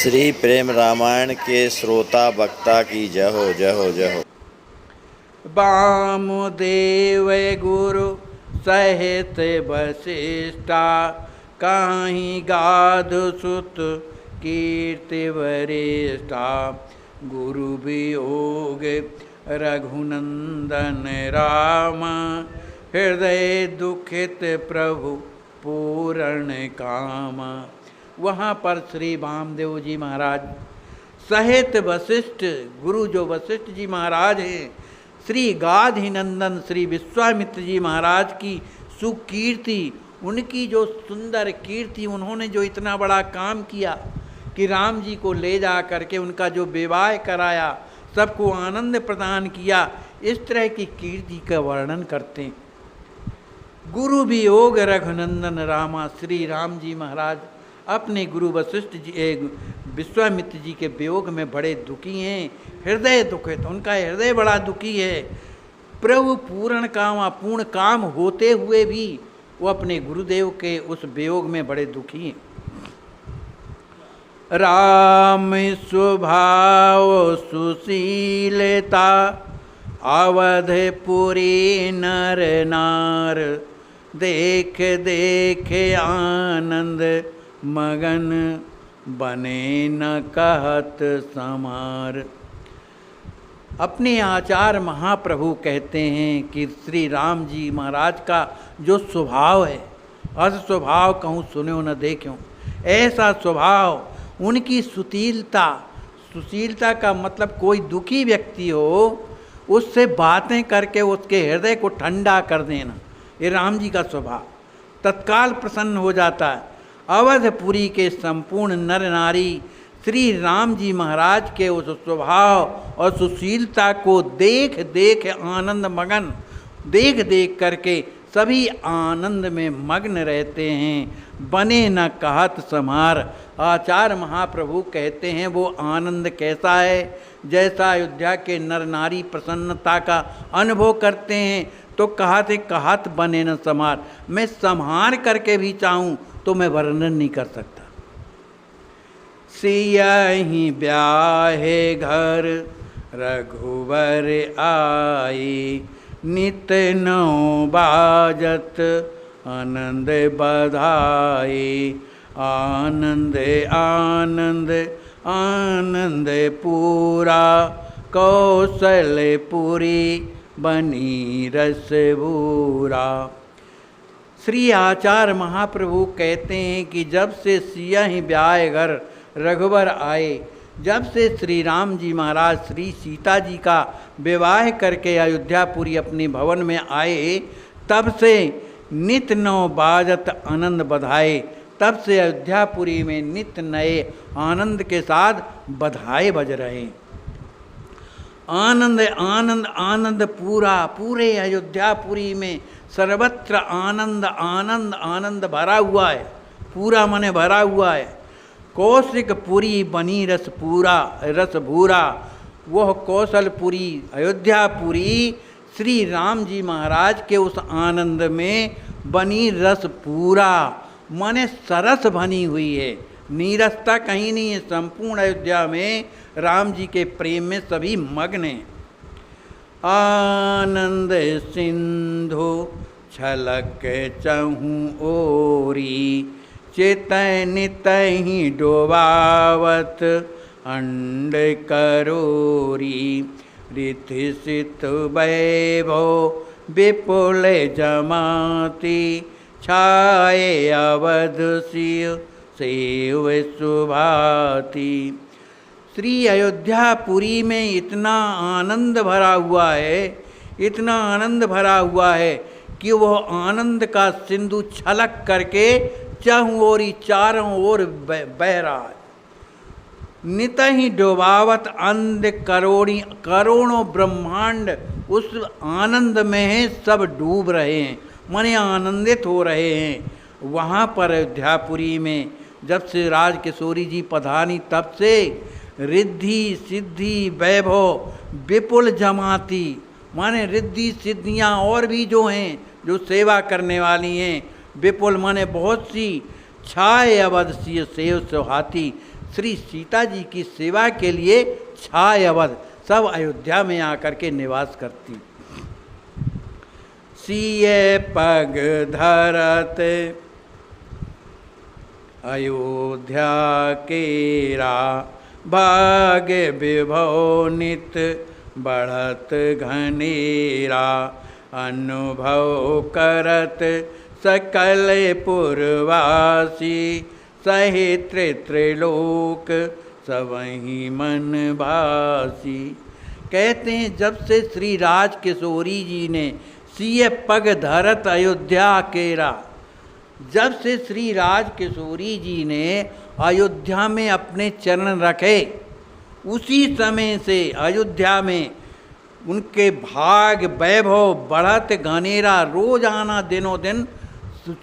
श्री प्रेम रामायण के श्रोता वक्ता की जय हो जय हो जय हो। वामदेव गुरु सहित वशिष्ठा काहीं गाधु सुत कीर्ति वरिष्ठा। गुरु वियोग रघुनंदन राम हृदय दुखित प्रभु पूर्ण काम। वहाँ पर श्री वामदेव जी महाराज सहित वशिष्ठ गुरु जो वशिष्ठ जी महाराज हैं, श्री गाधी नंदन श्री विश्वामित्र जी महाराज की सुकीर्ति, उनकी जो सुंदर कीर्ति, उन्होंने जो इतना बड़ा काम किया कि राम जी को ले जा करके उनका जो विवाह कराया, सबको आनंद प्रदान किया, इस तरह की कीर्ति का वर्णन करते हैं। गुरु वियोग रघुनंदन रामा, श्री राम जी महाराज अपने गुरु वशिष्ठ जी विश्वामित्र जी के वियोग में बड़े दुखी हैं, हृदय दुखित, उनका हृदय बड़ा दुखी है। प्रभु पूर्ण काम होते हुए भी वो अपने गुरुदेव के उस वियोग में बड़े दुखी हैं। राम स्वभाव सुशीलता अवधपुरी नर नार। देख देख आनंद मगन बने न कहत समार। अपने आचार्य महाप्रभु कहते हैं कि श्री राम जी महाराज का जो स्वभाव है, अस स्वभाव कहूँ सुनो न देखूं, ऐसा स्वभाव, उनकी सुशीलता का मतलब कोई दुखी व्यक्ति हो उससे बातें करके उसके हृदय को ठंडा कर देना, ये राम जी का स्वभाव, तत्काल प्रसन्न हो जाता है। अवधपुरी के संपूर्ण नर नारी श्री राम जी महाराज के उस स्वभाव और सुशीलता को देख देख आनंद मगन, देख देख करके सभी आनंद में मग्न रहते हैं। बने न कहत समार। आचार्य महाप्रभु कहते हैं वो आनंद कैसा है, जैसा अयोध्या के नर नारी प्रसन्नता का अनुभव करते हैं, तो कहत बने न समार। मैं संहार करके भी चाहूँ तो मैं वर्णन नहीं कर सकता। सियहि ब्याहे घर रघुवर आई। नित नौ बाजत आनंद बधाई। आनंद आनंद आनंद पूरा कौशलपुरी बनी रसबूरा। श्री आचार्य महाप्रभु कहते हैं कि जब से सियहि ब्याह घर रघुवर आए, जब से श्री राम जी महाराज श्री सीता जी का विवाह करके अयोध्यापुरी अपने भवन में आए, तब से नित नौ बाजत आनंद बधाए। तब से अयोध्यापुरी में नित नए आनंद के साथ बधाए बज रहे। आनंद आनंद आनंद पूरे अयोध्यापुरी में सर्वत्र आनंद आनंद आनंद भरा हुआ है, पूरा मने भरा हुआ है। कौशिकपुरी बनी रस भूरा। वह कौशलपुरी अयोध्यापुरी श्री राम जी महाराज के उस आनंद में बनी रस पूरा, माने सरस बनी हुई है, नीरसता कहीं नहीं है। संपूर्ण अयोध्या में राम जी के प्रेम में सभी मग्न हैं। आनंद सिंधु छलक चहूँ ओरी। चेतन तहि डोबावत अंड करोरी। ऋथि सित वैभव विपुल जमाती। छाए अवध सिंह सेव सुभाती। श्री अयोध्यापुरी में इतना आनंद भरा हुआ है, इतना आनंद भरा हुआ है कि वह आनंद का सिंधु छलक करके चहुओरी चारों ओर बह रहा है। नित ही डोबावत अंध करोड़ों ब्रह्मांड उस आनंद में है, सब डूब रहे हैं, माने आनंदित हो रहे हैं। वहाँ पर अयोध्यापुरी में जब से राजकिशोरी जी पधारी, तब से रिद्धि सिद्धि वैभव विपुल जमाती, माने रिद्धि सिद्धियाँ और भी जो हैं, जो सेवा करने वाली हैं, विपुल माने बहुत सी। छाए अवध सिय सेव सुहाती, श्री सीता जी की सेवा के लिए छाय अवध सब अयोध्या में आकर के निवास करती। सिए पग धरत अयोध्या केरा, भाग्य विभव नित बढ़त घनेरा, अनुभव करत सकल पुरवासी, सहित त्रिलोक सबहि मन भासी। कहते हैं जब से श्री राज किशोरी जी ने सिय पग धरत अयोध्या केरा, जब से श्री राज किशोरी जी ने अयोध्या में अपने चरण रखे, उसी समय से अयोध्या में उनके भाग वैभव बढ़त घनेरा, रोजाना दिनों दिन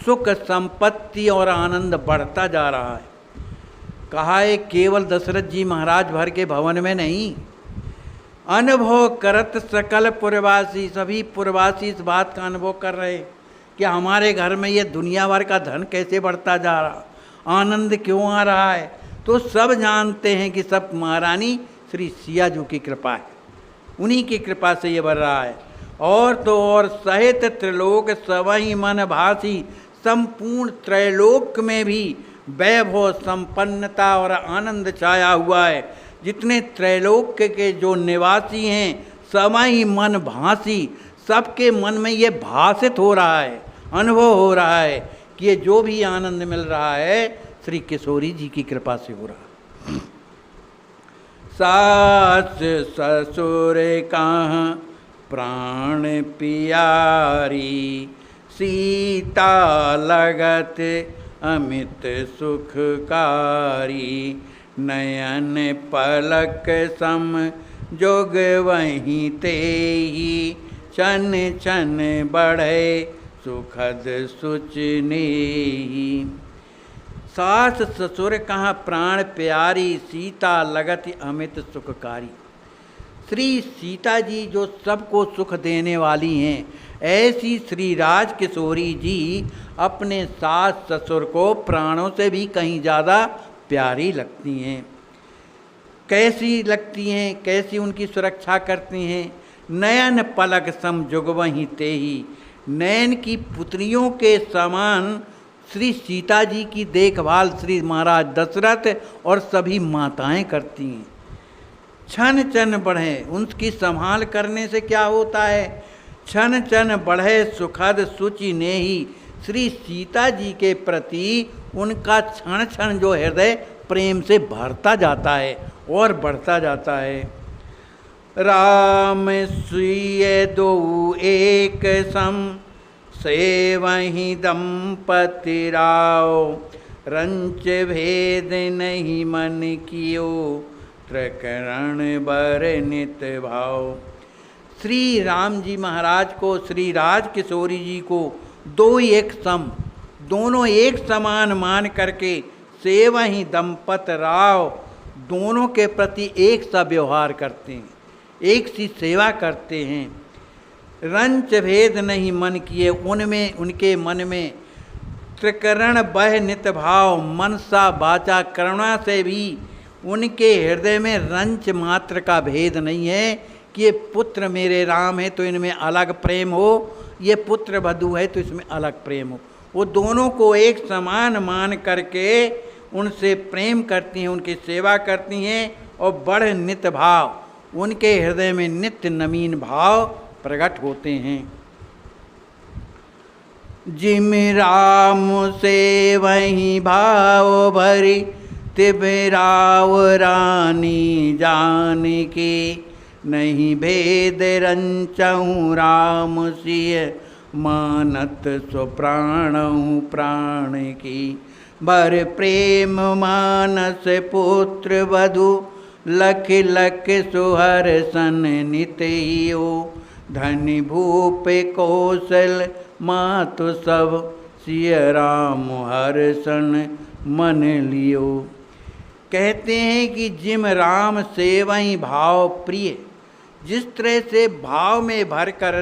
सुख संपत्ति और आनंद बढ़ता जा रहा है। कहा है केवल दशरथ जी महाराज भर के भवन में नहीं, अनुभव करत सकल पुरवासी, सभी पुरवासी इस बात का अनुभव कर रहे कि हमारे घर में ये दुनिया भर का धन कैसे बढ़ता जा रहा, आनंद क्यों आ रहा है। तो सब जानते हैं कि सब महारानी श्री सिया जी की कृपा है, उन्हीं की कृपा से ये बढ़ रहा है। और तो और सहित त्रिलोक सबहि मन भासी, संपूर्ण त्रैलोक में भी वैभव संपन्नता और आनंद छाया हुआ है। जितने त्रैलोक के जो निवासी हैं सबहि मन भासी, सबके मन में ये भासित हो रहा है, अनुभव हो रहा है कि ये जो भी आनंद मिल रहा है श्री किशोरी जी की कृपा से हो रहा है। सास ससुर कहाँ प्राण पियारी, सीता लगत अमित सुखकारी, नयन पलक सम जोग वहीं तेहि, छन छन बढ़े सुखद सुचनेहि। सास ससुर कहाँ प्राण प्यारी, सीता लगत अमित सुखकारी। श्री सीता जी जो सबको सुख देने वाली हैं, ऐसी श्री राज किशोरी जी अपने सास ससुर को प्राणों से भी कहीं ज़्यादा प्यारी लगती हैं। कैसी लगती हैं, कैसी उनकी सुरक्षा करती हैं। नयन पलक सम जुगवहीं तेहि, नयन की पुत्रियों के समान श्री सीता जी की देखभाल श्री महाराज दशरथ और सभी माताएं करती हैं। छन छन बढ़े, उनकी संभाल करने से क्या होता है, छन छन बढ़े सुखद सुचि नेहि। श्री सीता जी के प्रति उनका क्षण क्षण जो हृदय प्रेम से भरता जाता है और बढ़ता जाता है। राम सुय दो एक सम, सेवहि दंपति राव, रंच भेद नहीं मन कियो, प्रकरण बर नित भाव। श्री राम जी महाराज को, श्री राज किशोरी जी को दो एक सम, दोनों एक समान मान करके सेवहि दंपत राव, दोनों के प्रति एक सा व्यवहार करते हैं, एक सी सेवा करते हैं। रंच भेद नहीं मन किए, उनमें उनके मन में त्रिकरण बह नित भाव, मनसा वाचा करुणा से भी उनके हृदय में रंच मात्र का भेद नहीं है कि ये पुत्र मेरे राम है तो इनमें अलग प्रेम हो, ये पुत्र वधू है तो इसमें अलग प्रेम हो। वो दोनों को एक समान मान करके उनसे प्रेम करती हैं, उनकी सेवा करती हैं और बड़ नित भाव, उनके हृदय में नित्य नवीन भाव प्रकट होते हैं। जिम राम से वही भाव भरी, तिब राव रानी जान की, नहीं भेद रंचहु राम सिय, मानत सो प्राणहु प्राण की। बर प्रेम मानस पुत्र वधु, लख लख सुहर सन नित्यो, धनि भूप कौशल मातु सब, सिय राम हर सन मन लियो। कहते हैं कि जिम राम सेवहि भाव प्रिय, जिस तरह से भाव में भरकर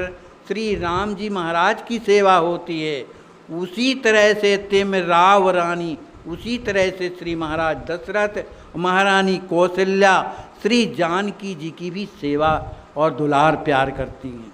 श्री राम जी महाराज की सेवा होती है, उसी तरह से तिम राव रानी, उसी तरह से श्री महाराज दशरथ महारानी कौशल्या श्री जानकी जी की भी सेवा और दुलार प्यार करती हैं।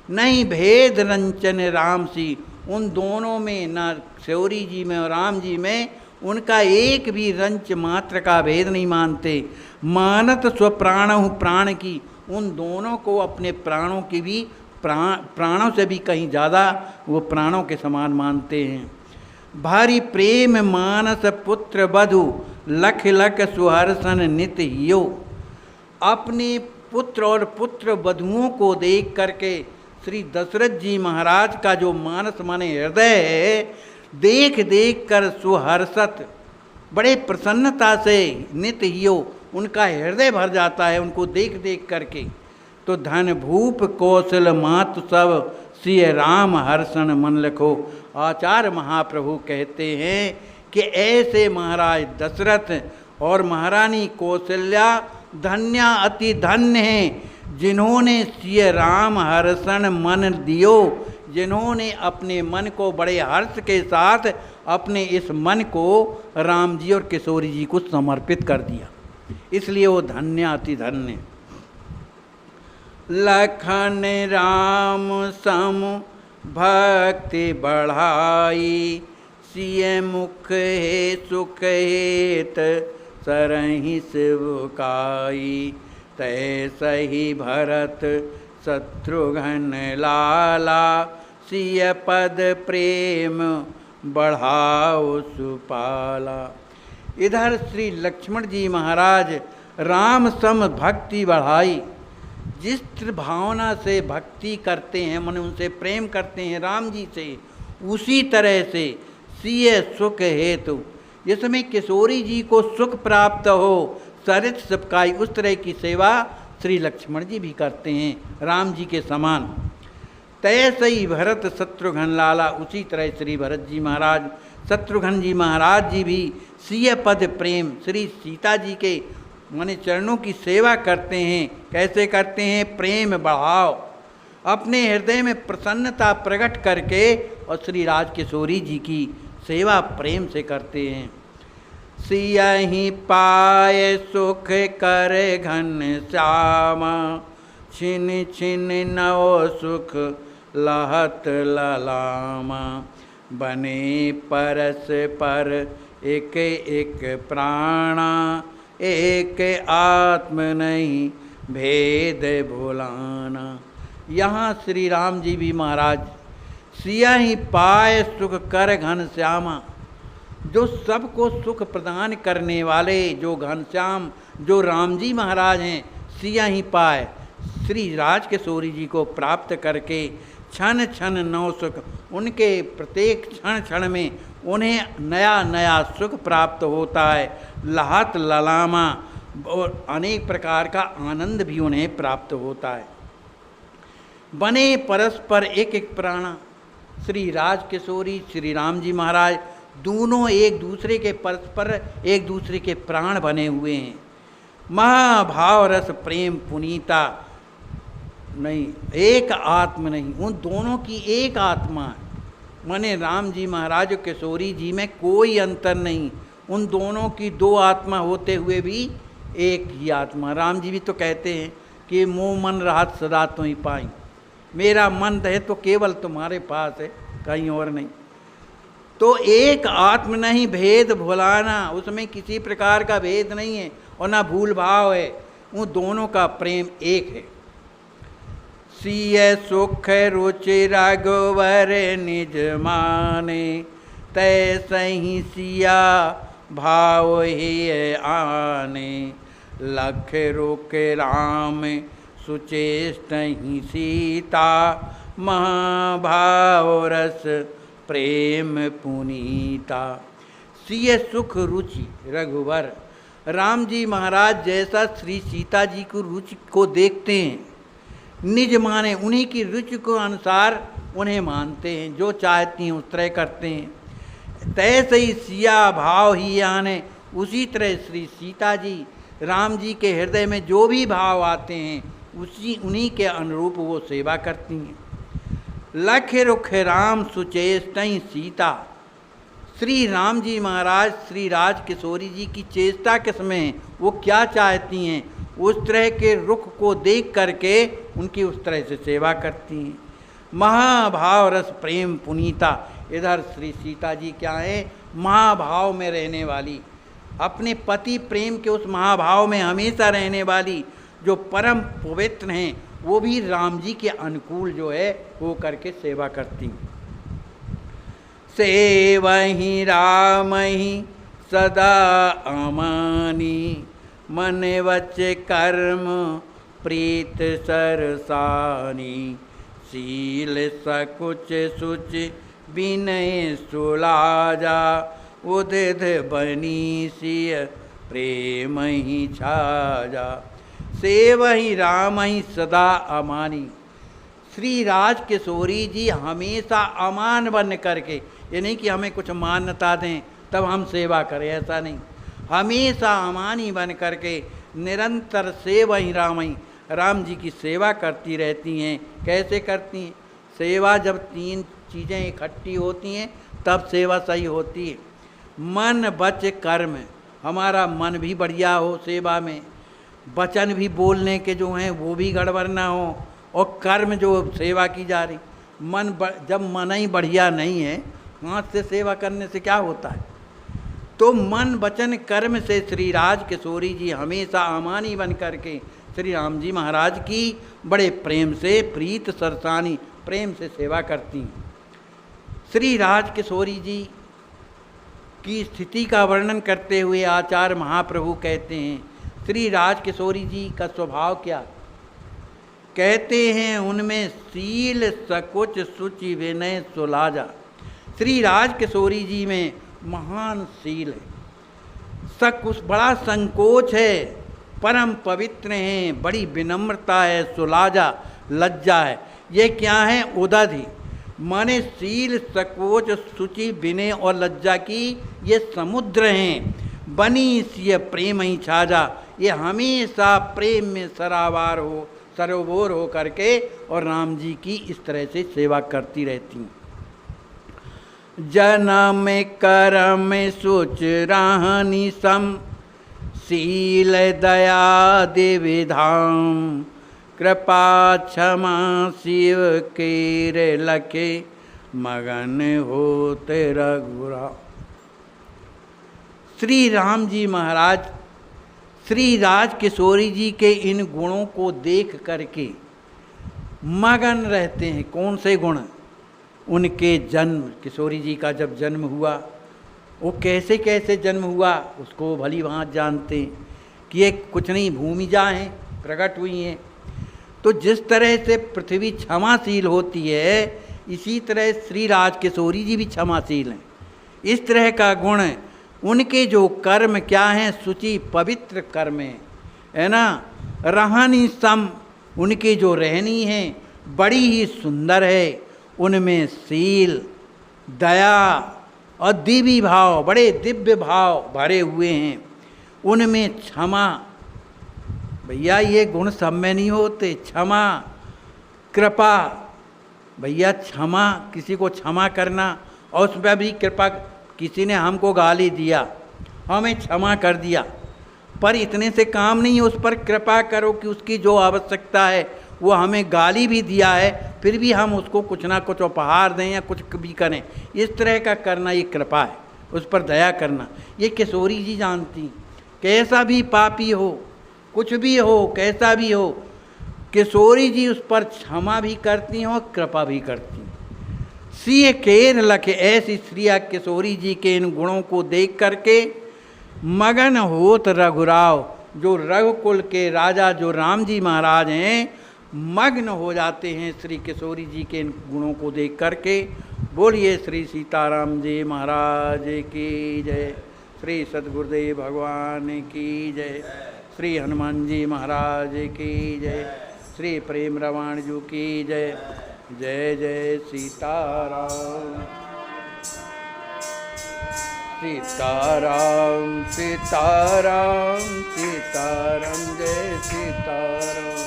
नहीं भेद रंचन राम सी, उन दोनों में न शौरी जी में और राम जी में उनका एक भी रंच मात्र का भेद नहीं मानते। मानत स्वप्राणहु प्राण की, उन दोनों को अपने प्राणों की भी प्राणों से भी कहीं ज़्यादा वो प्राणों के समान मानते हैं। भारी प्रेम मानस पुत्र बधु, लख लख सुहर्षन नित हियो। अपने पुत्र और पुत्र वधुओं को देख करके श्री दशरथ जी महाराज का जो मानस माने हृदय है, देख देख कर सुहर्षत, बड़े प्रसन्नता से नित हियो, उनका हृदय भर जाता है उनको देख देख करके। तो धन भूप कौशल मातु सब, सिय राम हर्षण मन लखो। आचार्य महाप्रभु कहते हैं कि ऐसे महाराज दशरथ और महारानी कौशल्या धन्या अति धन्य हैं, जिन्होंने सिय राम हर्षण मन दियो, जिन्होंने अपने मन को बड़े हर्ष के साथ अपने इस मन को राम जी और किशोरी जी को समर्पित कर दिया, इसलिए वो धन्य अति धन्य। लखन राम सम भक्ति बढ़ाई, सिय मुख हे सुख हेत सरहि शिवकाई। तैसहि भरत शत्रुघ्न लाला, सिय पद प्रेम बढ़ाओ सुपाला। इधर श्री लक्ष्मण जी महाराज राम सम भक्ति बढ़ाई, जिस भावना से भक्ति करते हैं, मन उनसे प्रेम करते हैं राम जी से, उसी तरह से सिय सुख हेतु, जिसमें किशोरी जी को सुख प्राप्त हो, सरित सबकाई, उस तरह की सेवा श्री लक्ष्मण जी भी करते हैं राम जी के समान। तैसे ही भरत शत्रुघ्न लाला, उसी तरह श्री भरत जी महाराज, शत्रुघ्न जी महाराज जी भी सिय पद प्रेम, श्री सीता जी के माने चरणों की सेवा करते हैं। कैसे करते हैं? प्रेम बढ़ाओ, अपने हृदय में प्रसन्नता प्रकट करके, और श्री राज किशोरी जी की सेवा प्रेम से करते हैं। सियहि पाए सुख कर घन श्यामा, छिन छिन नव सुख लहत ललामा। बने परस पर एक एक प्राणा, एक आत्म नहीं भेद भुलाना। यहाँ श्री राम जी भी महाराज सियहि पाए सुख कर घन श्यामा, जो सबको सुख प्रदान करने वाले जो घनश्याम जो राम जी महाराज हैं, सियहि पाए, श्री राज किशोरी जी को प्राप्त करके क्षण क्षण नव सुख, उनके प्रत्येक क्षण क्षण में उन्हें नया नया सुख प्राप्त होता है। लहत ललामा, और अनेक प्रकार का आनंद भी उन्हें प्राप्त होता है। बने परस्पर एक एक प्राणा, श्री राज किशोरी श्री राम जी महाराज दोनों एक दूसरे के परस्पर एक दूसरे के प्राण बने हुए हैं। महाभाव रस प्रेम पुनीता, नहीं एक आत्म नहीं, उन दोनों की एक आत्मा है। माने राम जी महाराज और किशोरी जी में कोई अंतर नहीं, उन दोनों की दो आत्मा होते हुए भी एक ही आत्मा। राम जी भी तो कहते हैं कि मोह मन राहत सदा तो ही पाई, मेरा मन है तो केवल तुम्हारे पास है, कहीं और नहीं। तो एक आत्म नहीं भेद भुलाना, उसमें किसी प्रकार का भेद नहीं है और ना भूल भाव है, उन दोनों का प्रेम एक है। सिय सुख रुचि रघुवर निज माने, तैसहि सिया भाव ही आने। लख रुख राम सुचेष्टहि सीता, महाभाव रस प्रेम पुनीता। सिय सुख रुचि रघुवर, राम जी महाराज जैसा श्री सीता जी को रुचि को देखते हैं, निज माने उन्हीं की रुचि को अनुसार उन्हें मानते हैं, जो चाहती हैं उस तरह करते हैं। तैसे ही सिया भाव ही आने, उसी तरह श्री सीता जी राम जी के हृदय में जो भी भाव आते हैं उन्हीं के अनुरूप वो सेवा करती हैं। लख रुख राम सुचेष्टहि सीता, श्री राम जी महाराज श्री राज किशोरी जी की चेष्टा किसमें है, वो क्या चाहती हैं, उस तरह के रुख को देख करके उनकी उस तरह से सेवा करती हैं। महाभाव रस प्रेम पुनीता, इधर श्री सीता जी क्या हैं, महाभाव में रहने वाली, अपने पति प्रेम के उस महाभाव में हमेशा रहने वाली, जो परम पवित्र हैं, वो भी राम जी के अनुकूल जो है वो करके सेवा करती हैं। सेवहि रामहि सदा अमानी, मन वच कर्म प्रीत सरसानी, शील सकुच सुच विनय सुलाजा, उदित बनी सिय प्रेम ही छाजा। सेवहि रामहि सदा अमानी, श्री राज किशोरी जी हमेशा अमान बन करके, ये नहीं कि हमें कुछ मान्यता दें तब हम सेवा करें, ऐसा नहीं, हमेशा अमानी बन करके निरंतर सेवहि रामहि, राम जी की सेवा करती रहती हैं। कैसे करती हैं? सेवा जब तीन चीज़ें इकट्ठी होती हैं तब सेवा सही होती है। मन वच कर्म, हमारा मन भी बढ़िया हो सेवा में, वचन भी बोलने के जो हैं वो भी गड़बड़ ना हो, और कर्म जो सेवा की जा रही, जब मन ही बढ़िया नहीं है, हाथ से सेवा करने से क्या होता है? तो मन वचन कर्म से श्री राज किशोरी जी हमेशा अमानी बन करके श्री राम जी महाराज की बड़े प्रेम से प्रीत सरसानी, प्रेम से सेवा करती हैं। श्री राज किशोरी जी की स्थिति का वर्णन करते हुए आचार्य महाप्रभु कहते हैं, श्री राज किशोरी जी का स्वभाव क्या? कहते हैं उनमें शील सकुच सुचि विनय सुलाजा। श्री राज किशोरी जी में महान शील है, सकुच बड़ा संकोच है, परम पवित्र हैं, बड़ी विनम्रता है, सुलाजा लज्जा है। ये क्या है? उदधि माने शील सकोच सुचि विनय और लज्जा की ये समुद्र हैं। बनी सिय प्रेम ही छाजा, ये हमेशा प्रेम में सरोवर हो करके और राम जी की इस तरह से सेवा करती रहती हैं। जन्म कर्म सुच राहनी सम, शील दया दिविधाम, कृपा क्षमा शिव केर लखे, मगन होते रघुराम। श्री राम जी महाराज श्री राज किशोरी जी के इन गुणों को देख करके मगन रहते हैं। कौन से गुण? उनके जन्म, किशोरी जी का जब जन्म हुआ, वो कैसे कैसे जन्म हुआ उसको भली भांति जानते हैं कि ये कुछ नहीं भूमिजा हैं, प्रकट हुई हैं। तो जिस तरह से पृथ्वी क्षमाशील होती है, इसी तरह श्री राज किशोरी जी भी क्षमाशील हैं। इस तरह का गुण उनके जो कर्म क्या हैं, शुचि पवित्र कर्म है ना। रहनी सम, उनकी जो रहनी है बड़ी ही सुंदर है, उनमें शील दया और दिव्य भाव, बड़े दिव्य भाव भरे हुए हैं। उनमें क्षमा, भैया ये गुण सब में नहीं होते। क्षमा, कृपा, भैया क्षमा, किसी को क्षमा करना, और उसमें भी कृपा, किसी ने हमको गाली दिया, हमें क्षमा कर दिया, पर इतने से काम नहीं है, उस पर कृपा करो कि उसकी जो आवश्यकता है, वो हमें गाली भी दिया है फिर भी हम उसको कुछ ना कुछ उपहार दें या कुछ भी करें, इस तरह का करना ये कृपा है, उस पर दया करना। ये किशोरी जी जानती, कैसा भी पापी हो, कुछ भी हो, कैसा भी हो, किशोरी जी उस पर क्षमा भी करती हैं और कृपा भी करती हैं। सिय केर लखे, ऐसी श्रिया किशोरी जी के इन गुणों को देख करके मगन होत रघुराव, जो रघुकुल के राजा जो राम जी महाराज हैं, मग्न हो जाते हैं श्री किशोरी जी के इन गुणों को देख करके। बोलिए श्री सीताराम जी महाराज की जय, श्री सद्गुरुदेव भगवान की जय, श्री हनुमान जी महाराज की जय, श्री प्रेम रावण जी की जय। जय जय सीताराम, सीताराम सीताराम सीताराम, जय सीताराम।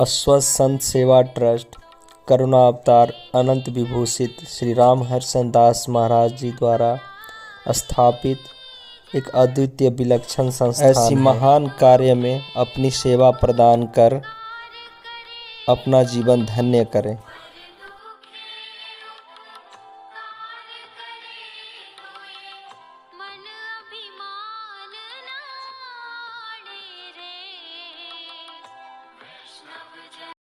अस्वस्थ संत सेवा ट्रस्ट करुणा अवतार अनंत विभूषित श्री राम हर्षण दास महाराज जी द्वारा स्थापित एक अद्वितीय विलक्षण संस्थान ऐसी महान कार्य में अपनी सेवा प्रदान कर अपना जीवन धन्य करें।